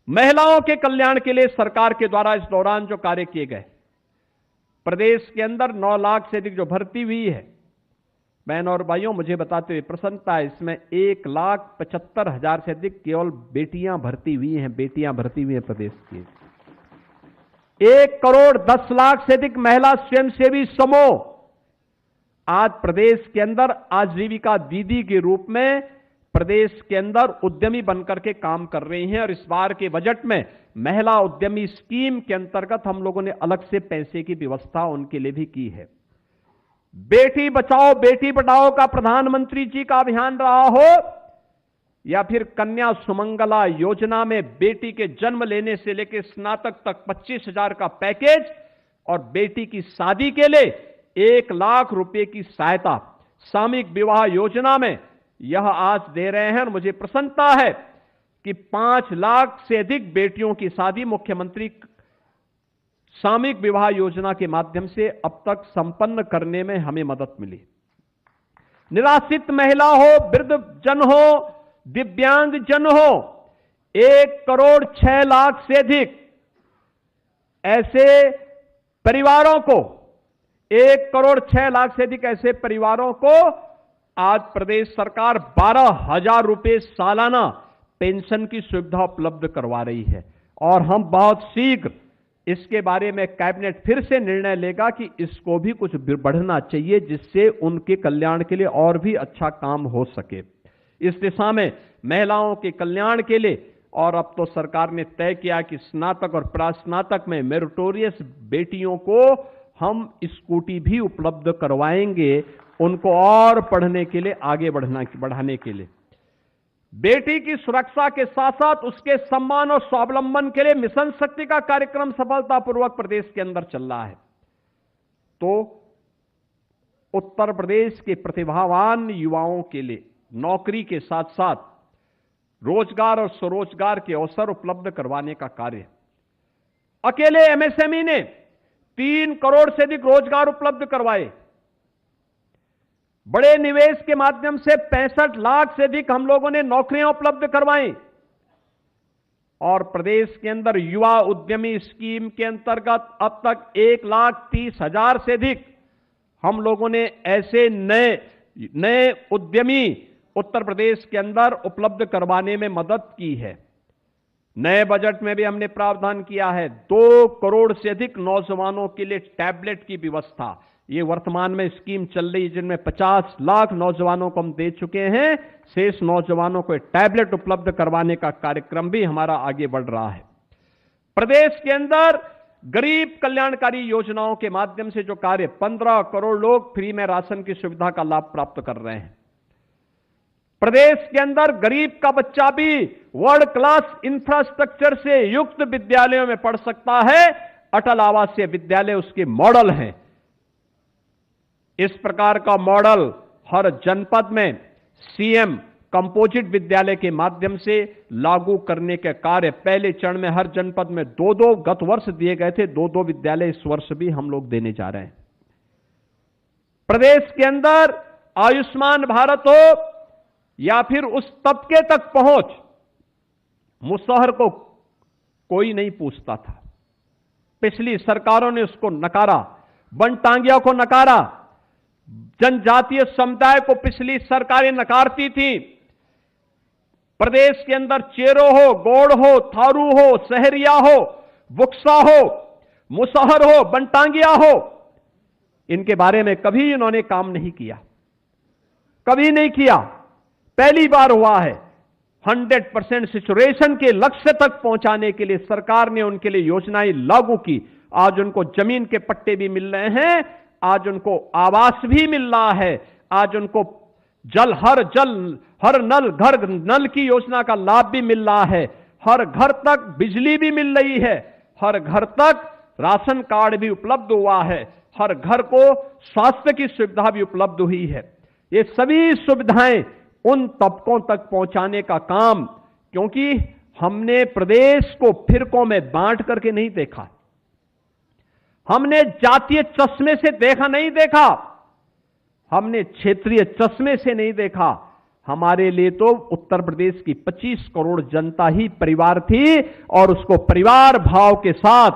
S1: महिलाओं के कल्याण के लिए सरकार के द्वारा इस दौरान जो कार्य किए गए, प्रदेश के अंदर 9 लाख से अधिक जो भर्ती हुई है, बहन और भाइयों, मुझे बताते हुए प्रसन्नता है, इसमें 1,75,000 से अधिक केवल बेटियां भर्ती हुई हैं, बेटियां भर्ती हुई हैं प्रदेश की। 1,10,00,000 से अधिक महिला स्वयंसेवी समूह आज प्रदेश के अंदर आजीविका दीदी के रूप में प्रदेश के अंदर उद्यमी बनकर के काम कर रही हैं। और इस बार के बजट में महिला उद्यमी स्कीम के अंतर्गत हम लोगों ने अलग से पैसे की व्यवस्था उनके लिए भी की है। बेटी बचाओ बेटी पढ़ाओ का प्रधानमंत्री जी का अभियान रहा हो, या फिर कन्या सुमंगला योजना में बेटी के जन्म लेने से लेकर स्नातक तक 25,000 का पैकेज और बेटी की शादी के लिए 1 लाख रुपए की सहायता, सामूहिक विवाह योजना में यह आज दे रहे हैं। और मुझे प्रसन्नता है कि 5 लाख से अधिक बेटियों की शादी मुख्यमंत्री सामूहिक विवाह योजना के माध्यम से अब तक संपन्न करने में हमें मदद मिली। निराश्रित महिला हो, वृद्ध जन हो, दिव्यांग जन हो, 1,06,00,000 से अधिक ऐसे परिवारों को, 1,06,00,000 से अधिक ऐसे परिवारों को आज प्रदेश सरकार 12,000 रुपए सालाना पेंशन की सुविधा उपलब्ध करवा रही है। और हम बहुत शीघ्र इसके बारे में कैबिनेट फिर से निर्णय लेगा कि इसको भी कुछ बढ़ना चाहिए, जिससे उनके कल्याण के लिए और भी अच्छा काम हो सके। इस दिशा में महिलाओं के कल्याण के लिए और अब तो सरकार ने तय किया कि स्नातक और प्रास्नातक में मेरिटोरियस बेटियों को हम स्कूटी भी उपलब्ध करवाएंगे, उनको और पढ़ने के लिए आगे बढ़ाने के लिए। बेटी की सुरक्षा के साथ साथ उसके सम्मान और स्वावलंबन के लिए मिशन शक्ति का कार्यक्रम सफलतापूर्वक प्रदेश के अंदर चल रहा है। तो उत्तर प्रदेश के प्रतिभावान युवाओं के लिए नौकरी के साथ साथ रोजगार और स्वरोजगार के अवसर उपलब्ध करवाने का कार्य, अकेले एमएसएमई ने 3 करोड़ से अधिक रोजगार उपलब्ध करवाए। बड़े निवेश के माध्यम से 65 लाख से अधिक हम लोगों ने नौकरियां उपलब्ध करवाई। और प्रदेश के अंदर युवा उद्यमी स्कीम के अंतर्गत अब तक 1,30,000 से अधिक हम लोगों ने ऐसे नए उद्यमी उत्तर प्रदेश के अंदर उपलब्ध करवाने में मदद की है। नए बजट में भी हमने प्रावधान किया है 2 करोड़ से अधिक नौजवानों के लिए टैबलेट की व्यवस्था। ये वर्तमान में स्कीम चल रही है, जिनमें 50 लाख नौजवानों को हम दे चुके हैं। शेष नौजवानों को टैबलेट उपलब्ध करवाने का कार्यक्रम भी हमारा आगे बढ़ रहा है। प्रदेश के अंदर गरीब कल्याणकारी योजनाओं के माध्यम से जो कार्य, 15 करोड़ लोग फ्री में राशन की सुविधा का लाभ प्राप्त कर रहे हैं। प्रदेश के अंदर गरीब का बच्चा भी वर्ल्ड क्लास इंफ्रास्ट्रक्चर से युक्त विद्यालयों में पढ़ सकता है। अटल आवासीय विद्यालय उसके मॉडल हैं। इस प्रकार का मॉडल हर जनपद में सीएम कंपोजिट विद्यालय के माध्यम से लागू करने के कार्य पहले चरण में हर जनपद में 2-2 गत वर्ष दिए गए थे, 2-2 विद्यालय इस वर्ष भी हम लोग देने जा रहे हैं। प्रदेश के अंदर आयुष्मान भारत हो या फिर उस तबके तक पहुंच, मुसहर को कोई नहीं पूछता था। पिछली सरकारों ने उसको नकारा, बनटांगिया को नकारा, जनजातीय समुदाय को पिछली सरकारें नकारती थी। प्रदेश के अंदर चेरो हो, गौड़ हो, थारू हो, सहरिया हो, बुक्सा हो, मुसहर हो, बनटांगिया हो, इनके बारे में कभी इन्होंने काम नहीं किया, कभी नहीं किया। पहली बार हुआ है 100% सिचुएशन के लक्ष्य तक पहुंचाने के लिए सरकार ने उनके लिए योजनाएं लागू की। आज उनको जमीन के पट्टे भी मिल रहे हैं, आज उनको आवास भी मिल रहा है, आज उनको हर नल घर नल की योजना का लाभ भी मिल रहा है, हर घर तक बिजली भी मिल रही है, हर घर तक राशन कार्ड भी उपलब्ध हुआ है, हर घर को स्वास्थ्य की सुविधा भी उपलब्ध हुई है। ये सभी सुविधाएं उन तबकों तक पहुंचाने का काम, क्योंकि हमने प्रदेश को फिरकों में बांट करके नहीं देखा, हमने जातीय चश्मे से नहीं देखा, हमने क्षेत्रीय चश्मे से नहीं देखा, हमारे लिए तो उत्तर प्रदेश की 25 करोड़ जनता ही परिवार थी और उसको परिवार भाव के साथ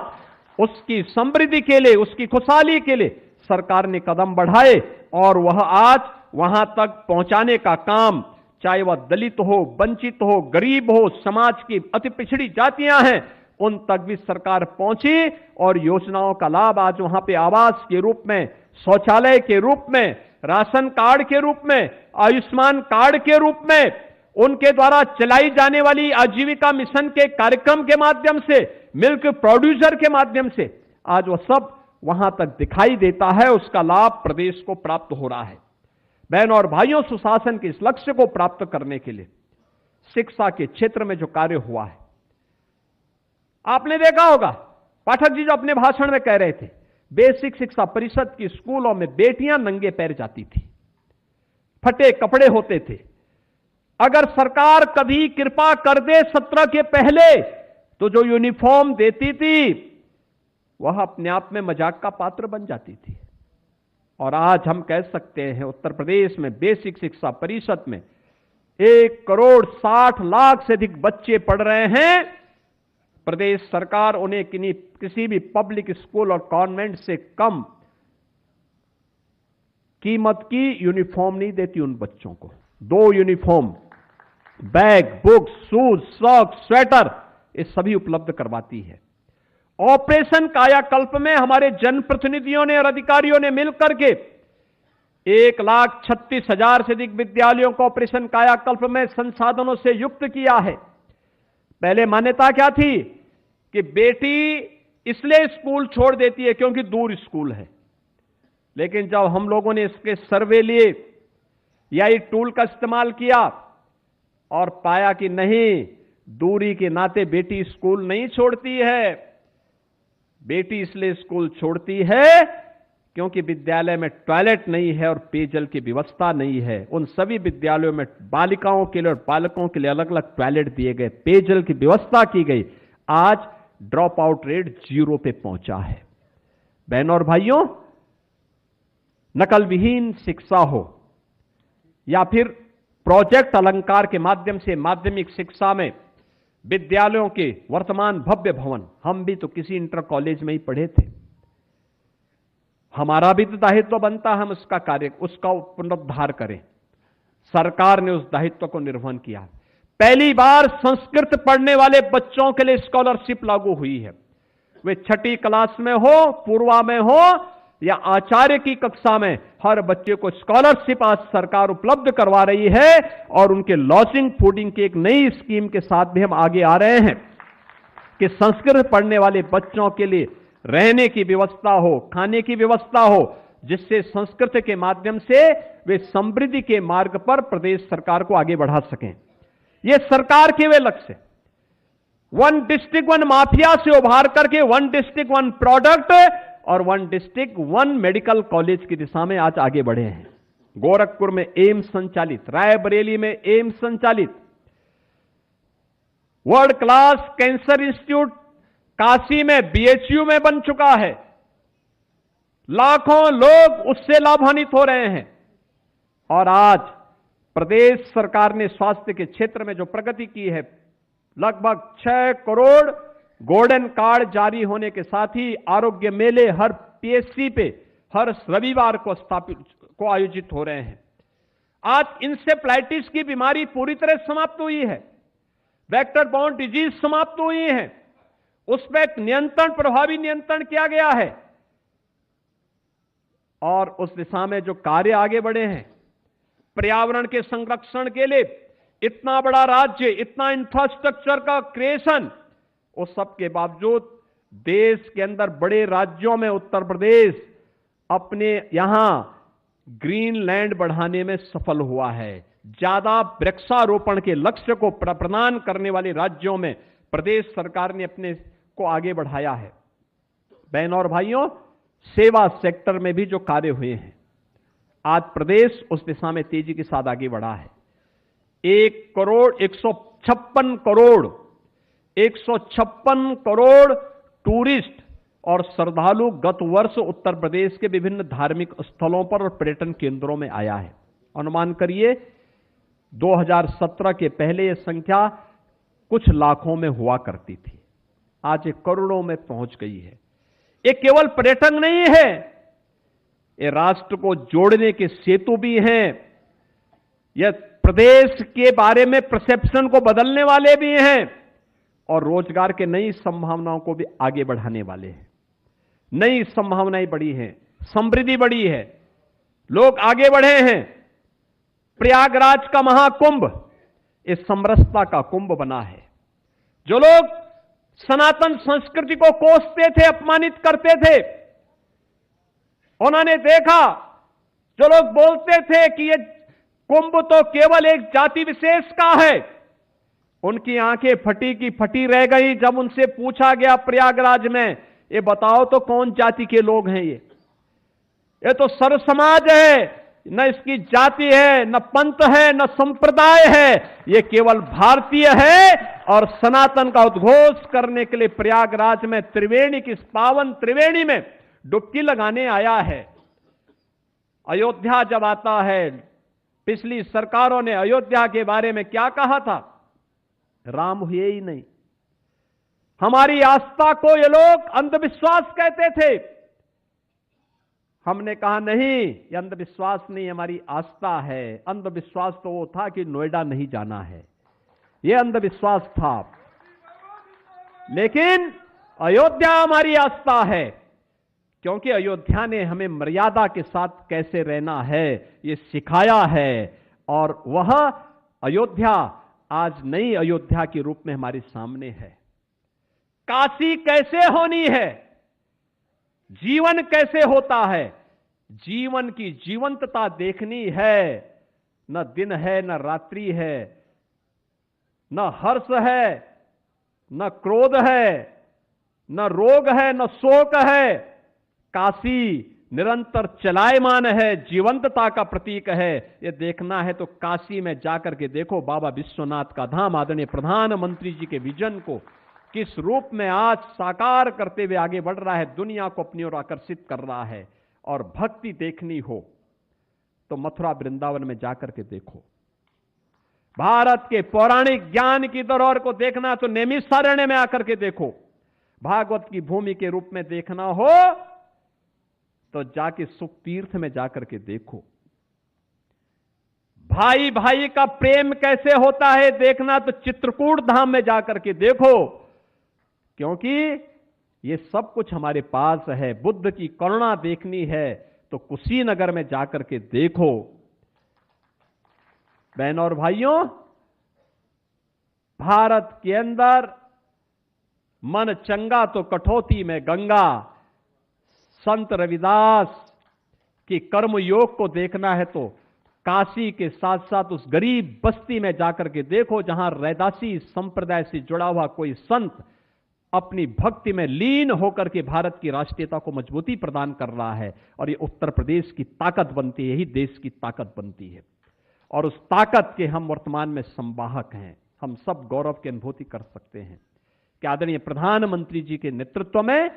S1: उसकी समृद्धि के लिए, उसकी खुशहाली के लिए सरकार ने कदम बढ़ाए और वह आज वहां तक पहुंचाने का काम, चाहे वह दलित हो, वंचित हो, गरीब हो, समाज की अति पिछड़ी जातियां हैं, उन तक भी सरकार पहुंची और योजनाओं का लाभ आज वहां पे आवास के रूप में, शौचालय के रूप में, राशन कार्ड के रूप में, आयुष्मान कार्ड के रूप में, उनके द्वारा चलाई जाने वाली आजीविका मिशन के कार्यक्रम के माध्यम से, मिल्क प्रोड्यूसर के माध्यम से आज वह सब वहां तक दिखाई देता है। उसका लाभ प्रदेश को प्राप्त हो रहा है। बहनों और भाइयों, सुशासन के इस लक्ष्य को प्राप्त करने के लिए शिक्षा के क्षेत्र में जो कार्य हुआ है, आपने देखा होगा पाठक जी जो अपने भाषण में कह रहे थे, बेसिक शिक्षा परिषद की स्कूलों में बेटियां नंगे पैर जाती थी, फटे कपड़े होते थे। अगर सरकार कभी कृपा कर दे 17 के पहले तो जो यूनिफॉर्म देती थी वह अपने आप में मजाक का पात्र बन जाती थी। और आज हम कह सकते हैं उत्तर प्रदेश में बेसिक शिक्षा परिषद में 1,60,00,000 से अधिक बच्चे पढ़ रहे हैं। प्रदेश सरकार उन्हें किसी भी पब्लिक स्कूल और कॉन्वेंट से कम कीमत की यूनिफॉर्म नहीं देती उन बच्चों को। 2 uniform, bag, books, shoes, socks, sweater, ये सभी उपलब्ध करवाती है। ऑपरेशन कायाकल्प में हमारे जनप्रतिनिधियों ने और अधिकारियों ने मिलकर के 1,36,000 से अधिक विद्यालयों को ऑपरेशन कायाकल्प में संसाधनों से युक्त किया है। पहले मान्यता क्या थी कि बेटी इसलिए स्कूल छोड़ देती है क्योंकि दूर स्कूल है, लेकिन जब हम लोगों ने इसके सर्वे लिए या ये टूल का इस्तेमाल किया और पाया कि नहीं, दूरी के नाते बेटी स्कूल नहीं छोड़ती है। बेटी इसलिए स्कूल छोड़ती है क्योंकि विद्यालय में टॉयलेट नहीं है और पेयजल की व्यवस्था नहीं है। उन सभी विद्यालयों में बालिकाओं के लिए और बालकों के लिए अलग अलग टॉयलेट दिए गए, पेयजल की व्यवस्था की गई। आज ड्रॉप आउट रेट 0 पे पहुंचा है। बहनों और भाइयों, नकल विहीन शिक्षा हो या फिर प्रोजेक्ट अलंकार के माध्यम से माध्यमिक शिक्षा में विद्यालयों के वर्तमान भव्य भवन, हम भी तो किसी इंटर कॉलेज में ही पढ़े थे। हमारा भी तो दायित्व बनता है, हम उसका पुनरुद्धार करें। सरकार ने उस दायित्व को निर्वहन किया। पहली बार संस्कृत पढ़ने वाले बच्चों के लिए स्कॉलरशिप लागू हुई है। वे 6ठी क्लास में हो, पूर्वा में हो या आचार्य की कक्षा में, हर बच्चे को स्कॉलरशिप आज सरकार उपलब्ध करवा रही है। और उनके लॉजिंग फूडिंग की एक नई स्कीम के साथ भी हम आगे आ रहे हैं कि संस्कृत पढ़ने वाले बच्चों के लिए रहने की व्यवस्था हो, खाने की व्यवस्था हो, जिससे संस्कृत के माध्यम से वे समृद्धि के मार्ग पर प्रदेश सरकार को आगे बढ़ा सकें। यह सरकार के वे लक्ष्य, 1 डिस्ट्रिक्ट 1 माफिया से उभार करके 1 डिस्ट्रिक्ट 1 प्रोडक्ट और 1 डिस्ट्रिक्ट 1 मेडिकल कॉलेज की दिशा में आज आगे बढ़े हैं। गोरखपुर में एम्स संचालित, रायबरेली में एम्स संचालित, world class cancer institute Kashi में बीएचयू में बन चुका है। लाखों लोग उससे लाभान्वित हो रहे हैं। और आज प्रदेश सरकार ने स्वास्थ्य के क्षेत्र में जो प्रगति की है, लगभग 6 करोड़ गोल्डन कार्ड जारी होने के साथ ही आरोग्य मेले हर पीएचसी पे हर रविवार को आयोजित हो रहे हैं। आज इंसेफ्लाइटिस की बीमारी पूरी तरह समाप्त हुई है, वेक्टर बॉर्न डिजीज समाप्त हुई है, उसमें एक नियंत्रण, प्रभावी नियंत्रण किया गया है। और उस दिशा में जो कार्य आगे बढ़े हैं, पर्यावरण के संरक्षण के लिए इतना बड़ा राज्य, इतना इंफ्रास्ट्रक्चर का क्रिएशन, उस सब के बावजूद देश के अंदर बड़े राज्यों में उत्तर प्रदेश अपने यहां ग्रीन लैंड बढ़ाने में सफल हुआ है। ज्यादा वृक्षारोपण के लक्ष्य को प्रदान करने वाले राज्यों में प्रदेश सरकार ने अपने को आगे बढ़ाया है। बहनों और भाइयों, सेवा सेक्टर में भी जो कार्य हुए हैं, आज प्रदेश उस दिशा में तेजी के साथ आगे बढ़ा है। 156 करोड़ टूरिस्ट और श्रद्धालु गत वर्ष उत्तर प्रदेश के विभिन्न धार्मिक स्थलों पर और पर्यटन केंद्रों में आया है। अनुमान करिए 2017 के पहले यह संख्या कुछ लाखों में हुआ करती थी, आज ये करोड़ों में पहुंच गई है। ये केवल पर्यटन नहीं है, ये राष्ट्र को जोड़ने के सेतु भी हैं, यह प्रदेश के बारे में परसेप्शन को बदलने वाले भी हैं और रोजगार के नई संभावनाओं को भी आगे बढ़ाने वाले हैं। नई संभावनाएं बढ़ी हैं, समृद्धि बढ़ी है, लोग आगे बढ़े हैं। प्रयागराज का महाकुंभ इस समरसता का कुंभ बना है। जो लोग सनातन संस्कृति को कोसते थे, अपमानित करते थे, उन्होंने देखा, जो लोग बोलते थे कि ये कुंभ तो केवल एक जाति विशेष का है, उनकी आंखें फटी की फटी रह गई जब उनसे पूछा गया प्रयागराज में, ये बताओ तो कौन जाति के लोग हैं? ये तो सर्व समाज है, न इसकी जाति है, न पंथ है, न संप्रदाय है, ये केवल भारतीय है। और सनातन का उद्घोष करने के लिए प्रयागराज में त्रिवेणी की इस पावन त्रिवेणी में डुबकी लगाने आया है। अयोध्या जब आता है, पिछली सरकारों ने अयोध्या के बारे में क्या कहा था? राम हुए ही नहीं। हमारी आस्था को ये लोग अंधविश्वास कहते थे। हमने कहा नहीं, ये अंधविश्वास नहीं, हमारी आस्था है। अंधविश्वास तो वो था कि नोएडा नहीं जाना है, ये अंधविश्वास था। लेकिन अयोध्या हमारी आस्था है, क्योंकि अयोध्या ने हमें मर्यादा के साथ कैसे रहना है ये सिखाया है। और वह अयोध्या आज नई अयोध्या के रूप में हमारे सामने है। काशी कैसे होनी है, जीवन कैसे होता है, जीवन की जीवंतता देखनी है। न दिन है, न रात्रि है, न हर्ष है, न क्रोध है, न रोग है, न शोक है। काशी निरंतर चलायमान है, जीवंतता का प्रतीक है। ये देखना है तो काशी में जाकर के देखो बाबा विश्वनाथ का धाम। आदरणीय प्रधानमंत्री जी के विजन को किस रूप में आज साकार करते हुए आगे बढ़ रहा है, दुनिया को अपनी ओर आकर्षित कर रहा है। और भक्ति देखनी हो तो मथुरा वृंदावन में जाकर के देखो। भारत के पौराणिक ज्ञान की धरोहर को देखना तो नैमिषारण्य में आकर के देखो। भागवत की भूमि के रूप में देखना हो तो जाके सुख तीर्थ में जाकर के देखो। भाई भाई का प्रेम कैसे होता है देखना तो चित्रकूट धाम में जाकर के देखो, क्योंकि ये सब कुछ हमारे पास है। बुद्ध की करुणा देखनी है तो कुशीनगर में जाकर के देखो। बहनों और भाइयों, भारत के अंदर मन चंगा तो कठौती में गंगा। संत रविदास की कर्म योग को देखना है तो काशी के साथ साथ उस गरीब बस्ती में जाकर के देखो, जहां रैदासी संप्रदाय से जुड़ा हुआ कोई संत अपनी भक्ति में लीन होकर के भारत की राष्ट्रीयता को मजबूती प्रदान कर रहा है। और ये उत्तर प्रदेश की ताकत बनती है, यही देश की ताकत बनती है। और उस ताकत के हम वर्तमान में संवाहक हैं। हम सब गौरव की अनुभूति कर सकते हैं कि आदरणीय प्रधानमंत्री जी के नेतृत्व में,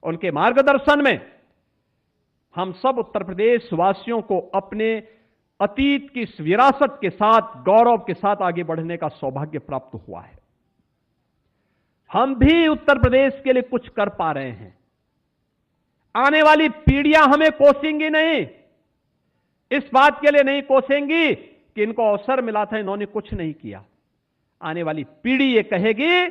S1: उनके मार्गदर्शन में हम सब उत्तर प्रदेश वासियों को अपने अतीत की इस विरासत के साथ, गौरव के साथ आगे बढ़ने का सौभाग्य प्राप्त हुआ है। हम भी उत्तर प्रदेश के लिए कुछ कर पा रहे हैं। आने वाली पीढ़ियां हमें कोसेंगी नहीं, इस बात के लिए नहीं कोसेंगी कि इनको अवसर मिला था, इन्होंने कुछ नहीं किया। आने वाली पीढ़ी ये कहेगी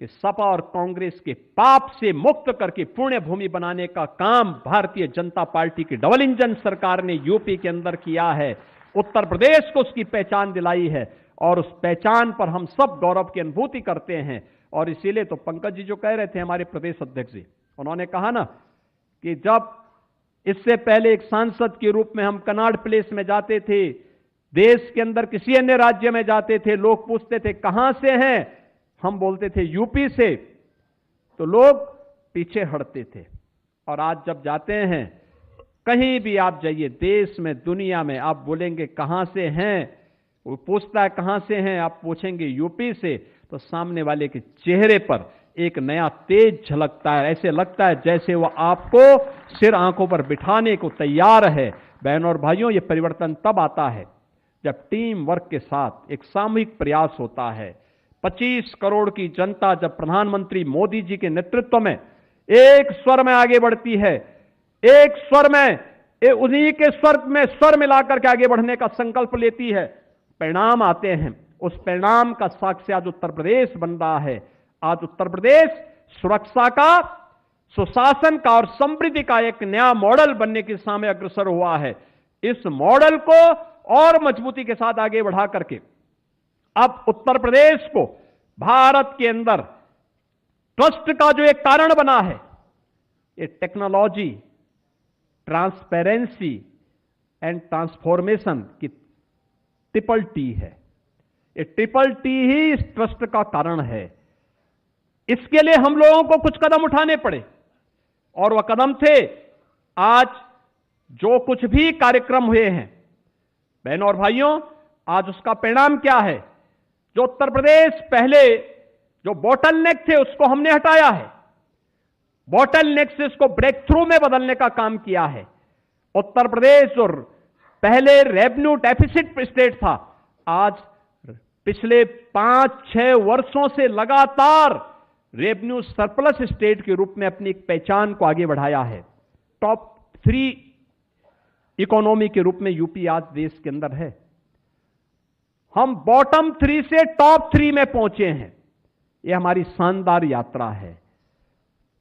S1: कि सपा और कांग्रेस के पाप से मुक्त करके पुण्य भूमि बनाने का काम भारतीय जनता पार्टी की डबल इंजन सरकार ने यूपी के अंदर किया है। उत्तर प्रदेश को उसकी पहचान दिलाई है और उस पहचान पर हम सब गौरव की अनुभूति करते हैं। और इसीलिए तो पंकज जी जो कह रहे थे, हमारे प्रदेश अध्यक्ष जी, उन्होंने कहा ना कि जब इससे पहले एक सांसद के रूप में हम कनाड प्लेस में जाते थे, देश के अंदर किसी अन्य राज्य में जाते थे, लोग पूछते थे कहां से हैं, हम बोलते थे यूपी से, तो लोग पीछे हटते थे। और आज जब जाते हैं, कहीं भी आप जाइए देश में, दुनिया में, आप बोलेंगे कहां से हैं, वो पूछता है कहां से हैं, आप पूछेंगे यूपी से, तो सामने वाले के चेहरे पर एक नया तेज झलकता है। ऐसे लगता है जैसे वह आपको सिर आंखों पर बिठाने को तैयार है। बहनों और भाइयों, यह परिवर्तन तब आता है जब टीम वर्क के साथ एक सामूहिक प्रयास होता है। 25 करोड़ की जनता जब प्रधानमंत्री मोदी जी के नेतृत्व में एक स्वर में आगे बढ़ती है, एक स्वर में, उन्हीं के स्वर में स्वर मिलाकर के आगे बढ़ने का संकल्प लेती है, परिणाम आते हैं। उस परिणाम का साक्ष्य आज उत्तर प्रदेश बन रहा है। आज उत्तर प्रदेश सुरक्षा का, सुशासन का और समृद्धि का एक नया मॉडल बनने की दिशा में अग्रसर हुआ है। इस मॉडल को और मजबूती के साथ आगे बढ़ा करके अब उत्तर प्रदेश को भारत के अंदर ट्रस्ट का जो एक कारण बना है, ये टेक्नोलॉजी, ट्रांसपेरेंसी एंड ट्रांसफॉर्मेशन की ट्रिपल टी है। ये ट्रिपल टी ही इस ट्रस्ट का कारण है। इसके लिए हम लोगों को कुछ कदम उठाने पड़े और वह कदम थे आज जो कुछ भी कार्यक्रम हुए हैं। बहनों और भाइयों, आज उसका परिणाम क्या है? जो उत्तर प्रदेश पहले जो बॉटलनेक थे उसको हमने हटाया है। बॉटलनेक से इसको ब्रेक थ्रू में बदलने का काम किया है। उत्तर प्रदेश और पहले रेवेन्यू डेफिसिट स्टेट था, आज पिछले 5-6 वर्षों से लगातार रेवेन्यू सरप्लस स्टेट के रूप में अपनी एक पहचान को आगे बढ़ाया है। टॉप 3 इकोनॉमी के रूप में यूपी आज देश के अंदर है। हम बॉटम 3 से टॉप 3 में पहुंचे हैं। यह हमारी शानदार यात्रा है।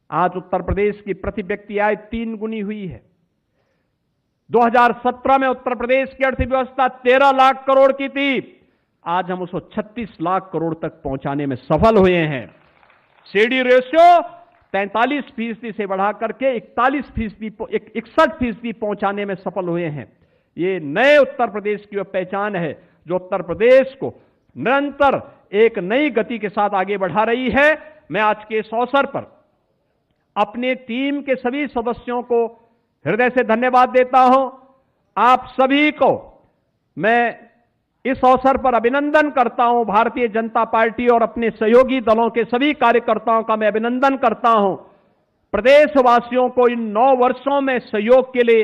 S1: आज उत्तर प्रदेश की प्रति व्यक्ति आय 3 गुनी हुई है। 2017 में उत्तर प्रदेश की अर्थव्यवस्था 13 लाख करोड़ की थी, आज हम उसको 36 लाख करोड़ तक पहुंचाने में सफल हुए हैं। सीडी रेशियो 43% से बढ़ा करके 61% पहुंचाने में सफल हुए हैं। ये नए उत्तर प्रदेश की पहचान है जो उत्तर प्रदेश को निरंतर एक नई गति के साथ आगे बढ़ा रही है। मैं आज के इस अवसर पर अपने टीम के सभी सदस्यों को हृदय से धन्यवाद देता हूं। आप सभी को मैं इस अवसर पर अभिनंदन करता हूं। भारतीय जनता पार्टी और अपने सहयोगी दलों के सभी कार्यकर्ताओं का मैं अभिनंदन करता हूं। प्रदेशवासियों को इन 9 वर्षों में सहयोग के लिए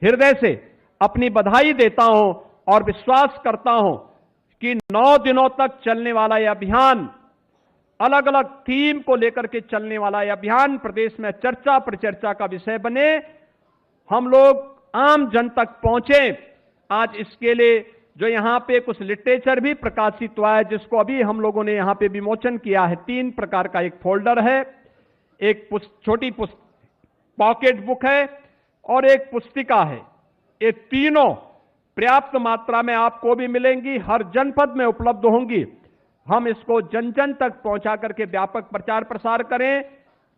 S1: हृदय से अपनी बधाई देता हूं और विश्वास करता हूं कि 9 दिनों तक चलने वाला यह अभियान, अलग अलग थीम को लेकर के चलने वाला यह अभियान प्रदेश में चर्चा परिचर्चा का विषय बने, हम लोग आम जन तक पहुंचे। आज इसके लिए जो यहां पे कुछ लिटरेचर भी प्रकाशित हुआ है जिसको अभी हम लोगों ने यहां पे विमोचन किया है। 3 प्रकार का एक फोल्डर है, एक छोटी पॉकेट बुक है और एक पुस्तिका है। ये तीनों पर्याप्त मात्रा में आपको भी मिलेंगी, हर जनपद में उपलब्ध होंगी। हम इसको जन जन तक पहुंचा करके व्यापक प्रचार प्रसार करें।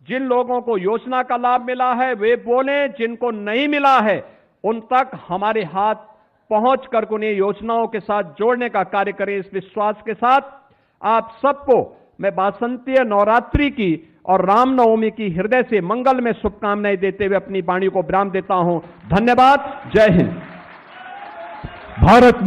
S1: जिन लोगों को योजना का लाभ मिला है वे बोलें, जिनको नहीं मिला है उन तक हमारे हाथ पहुंच कर उन्हें योजनाओं के साथ जोड़ने का कार्य करें। इस विश्वास के साथ आप सबको मैं वासंतीय नवरात्रि की और रामनवमी की हृदय से मंगल में शुभकामनाएं देते हुए अपनी वाणी को विराम देता हूं। धन्यवाद। जय हिंद। भारत